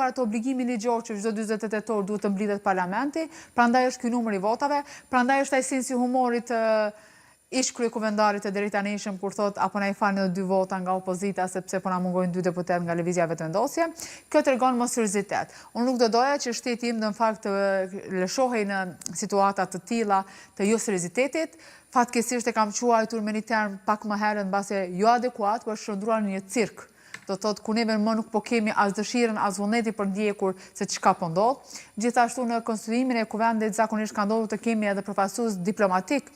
kaluar atë obligimin ligjor që çdo 48 tetor duhet të mblidhet parlamenti, prandaj është ky numër i votave, prandaj është ai sensi humorit ish kryekumvendarit e drejtanishëm kur thot apo na i falni edhe 2 vota nga opozita sepse po na mungojnë 2 deputet nga lëvizja vetëvendosje. Kjo tregon mos seriozitet. Unë nuk do doja që shteti im në fakt të lëshohej në situata të tilla të jo seriozitetit. Fatkeqësisht e kam quajtur me një term pak më herët mbase jo adekuat, por shndruar në një cirk. Do thotë ku neve më nuk po kemi as dëshirën as vullneti për ndjekur se çka po ndodh. Gjithashtu në konstituimin e kuvendit zakonisht ka ndodhur të kemi edhe përfaqësues diplomatik,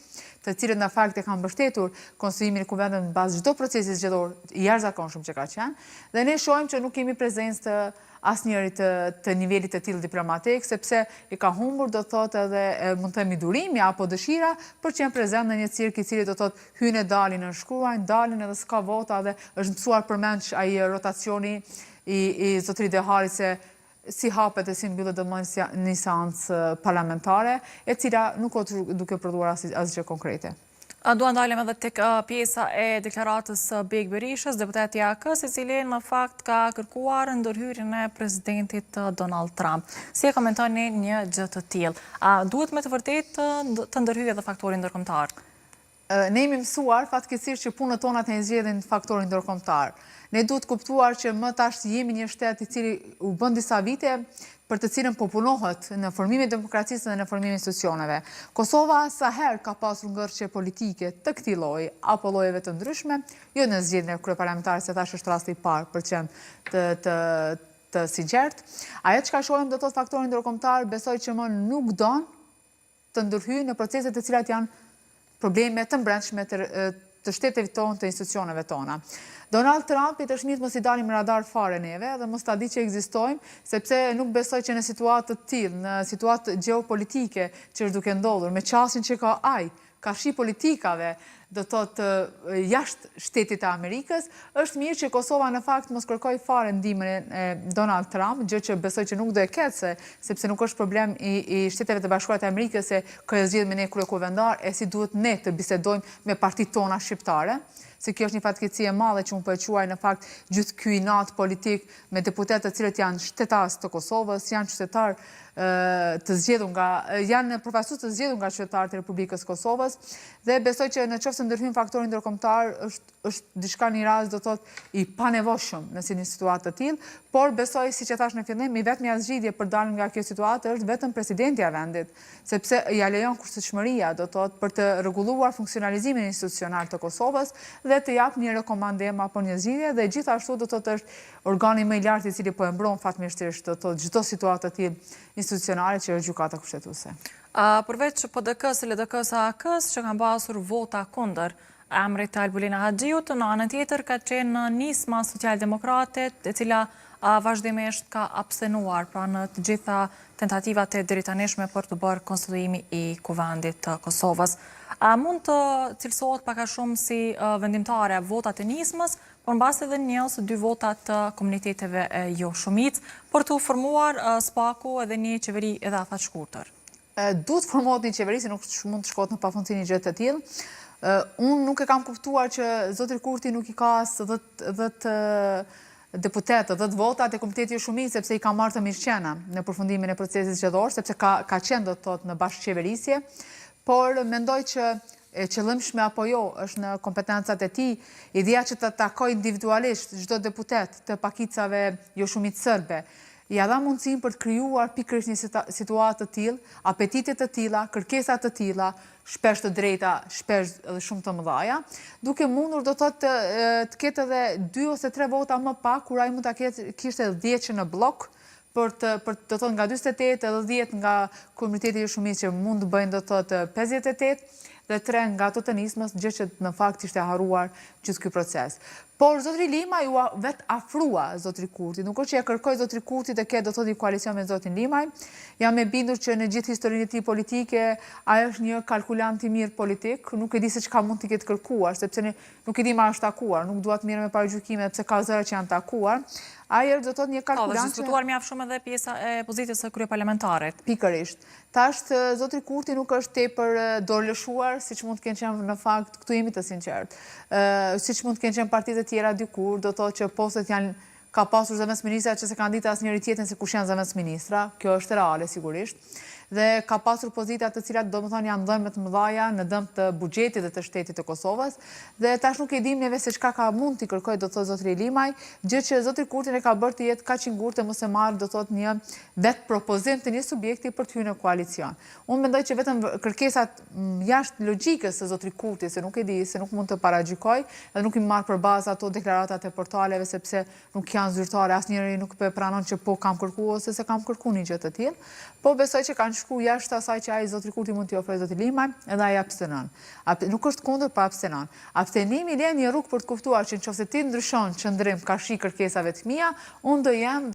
të cilët në fakt e kanë mbështetur konstituimin e kuvendit në bazë çdo procesi zgjedhor i jashtëzakonshëm që ka qenë, dhe ne shohim që nuk kemi prezencë të asnjëri të nivelit të tillë diplomatik, sepse i ka humbur do thotë edhe mund të themi durimi apo dëshira për të qenë prezent në një cirk i cili do thotë hyn e dalin në shkruajnë, dalin edhe s'ka vota dhe është mësuar përmend ai rotacioni i zotërit Deharit se si hapet e si mbyllet domosdoshmë një seancë parlamentare, e cila nuk ka duke prodhuar asgjë konkrete. Dua ndalem edhe tek pjesa e deklaratës Beg Berishës, deputeti AK-s, i cili në fakt ka kërkuar ndërhyrjen e presidentit Donald Trump. Si e komentoni një gjë të tillë? A duhet me të vërtetë të ndërhyjë edhe faktori ndërkombëtar? Ne jemi mësuar fatkeqësisht që punët tona të zgjedhin faktorin ndërkombëtar. Ne duhet kuptuar që më tash jemi një shtet i cili u bën disa vite për të cilën po punohet në formimin e demokracisë dhe në formimin e institucioneve. Kosova sa herë ka pasur ngërçe politike të këtij lloji apo llojeve të ndryshme, jo në zgjedhjen e kryeparlamentare, se tash është rasti i parë për të qenë të sinqert. Ajo çka shohim do të thotë faktorin ndërkombëtar, besoj që më nuk don të ndërhyjë në procese të cilat janë probleme të brendshme të shteteve tonë, të institucioneve tona. Donald Trump i tashmit mos i dalim radar fare neve dhe mos ta di që ekzistojmë, sepse nuk besoj që në situatë të tillë, në situatë gjeopolitike që është duke ndodhur, me qasjen që ka ai, ka shi politikave, do thotë jashtë shtetit të Amerikës, është mirë që Kosova në fakt mos kërkoj fare ndihmën e Donald Trump, gjë që besoj që nuk do e ketë, sepse nuk është problem i Shteteve të Bashkuara të Amerikës se ka zgjedhur me ne kryekuvendar e si duhet ne të bisedojmë me partitë tona shqiptare. Se kjo është një fatkeqësi e madhe që unë po e quaj në fakt gjithë ky inat politik me deputetë të cilët janë shtetas të Kosovës, janë qytetar të zgjedhur janë përfaqësues të zgjedhur nga qytetarët e Republikës Kosovës, dhe besoj që nëse ndërhyn faktorin ndërkombëtar është diçka një rast do thotë i panevojshëm në një situatë të tillë, por besoj siç e thash në fillim, i vetmja zgjidhje për dalë nga kjo situatë është vetëm presidenti i vendit, sepse ja lejon kushtetshmëria do thotë për të rregulluar funksionalizimin institucional të Kosovës dhe të jap një rekomandim apo një zgjidhje, dhe gjithashtu do thotë është organi më i lartë i cili po e mbron fatmirësisht do thotë çdo situatë të tillë institucionale që është gjykata kushtetuese. Përveç PDK-s, LDK-s, AK-s që kanë pasur vota kundër emrit të Albulina Haxhiut, në anën tjetër ka qenë nisma socialdemokrate, e cila vazhdimisht ka abstenuar pra në të gjitha tentativat e drejtanishme për të bërë konstituimi i kuvendit të Kosovës. Mund të cilësohet pak a shumë si vendimtare votat e nismës, por mbas edhe një ose 2 votat të komuniteteve jo shumicë, për të formuar spaku edhe një qeveri edhe afat shkurtër. Duhet formohet një qeveri, se nuk mund të shkohet në pafundësi një gjë të tillë. Unë nuk e kam kuptuar që zotri Kurti nuk i ka as 10 deputetë, 10 votat e komiteti jo shumicë, sepse i ka marrë të mirëqena në përfundimin e procesit zgjedhor, sepse ka qenë do të thotë në bashkëqeverisje, por mendoj që e qëllimshme apo jo është në kompetencat e tij, ideja që të takoj individualisht çdo deputet të pakicave jo shumicë serbe, ja dha mundësinë për të krijuar pikërisht një situatë të tillë, apetite të tilla, kërkesa të tilla, shpesh të drejta, shpesh edhe shumë të mëdha, duke mundur do thotë të ketë edhe 2 ose 3 vota më pak, kur ai mund ta kishte 10 që në blok, për do thotë nga 48 edhe 10 nga komuniteti i shumicë që mund të bëjnë do thotë 58 dhe 3 nga ato të nismës, gjë që në fakt ishte harruar gjithë ky proces. Por zotri Lima ju vetë afrua zotri Kurti, nuk është që ja kërkoj zotri Kurti të ketë do thotë një koalicion me zotin Limaj. Jam e bindur që në gjithë historinë e tij politike ai është një kalkulant i mirë politik, nuk e di se çka mund të ketë kërkuar, sepse nuk e di ma është takuar, nuk dua të mirë me paragjykime sepse ka zëra që janë takuar. Ai është do thotë një kalkulant. Dhe diskutuar mjaft shumë edhe pjesa e pozitës së kryeparlamentarit. Pikërisht. Tash zotri Kurti nuk është tepër dorëlëshuar, siç mund të kenë qenë në fakt, këtu jemi të sinqert. Siç mund të kenë qenë partitë e tjera dikur, do thotë që postet janë ka pasur zëvendësministra që se kanë ditë asnjëri tjetrin se kush janë zëvendësministra, kjo është reale sigurisht, dhe ka pasur pozita të cilat domethënë janë dhënë të mëdha në dëm të buxhetit dhe të shtetit të Kosovës, dhe tash nuk e dim neve se çka ka mund t'i kërkojë do thotë zotri Limaj, gjë që zotri Kurti e ka bërë të jetë kaq i ngurtë mos e marrë do thotë një vetë propozim të një subjekti për të hyrë në koalicion. Unë mendoj që vetëm kërkesat jashtë logjikës së zotri Kurti, se nuk e di, se nuk mund të paragjykoj, edhe nuk i marr për bazë ato deklaratat e portaleve sepse nuk janë zyrtare, asnjëri nuk po pranon që po kam kërkuar ose se kam kërkuar një gjë të tillë, po besoj që kanë shku jashtë asaj që ai zotri Kurti mund t'i ofrojë zotri Limaj, edhe ai abstenon. Nuk është kundër, pa abstenon. Abstenimi le një rrugë për të kuptuar që nëse ti ndryshon qëndrim ka shi kërkesave të mia, unë do jam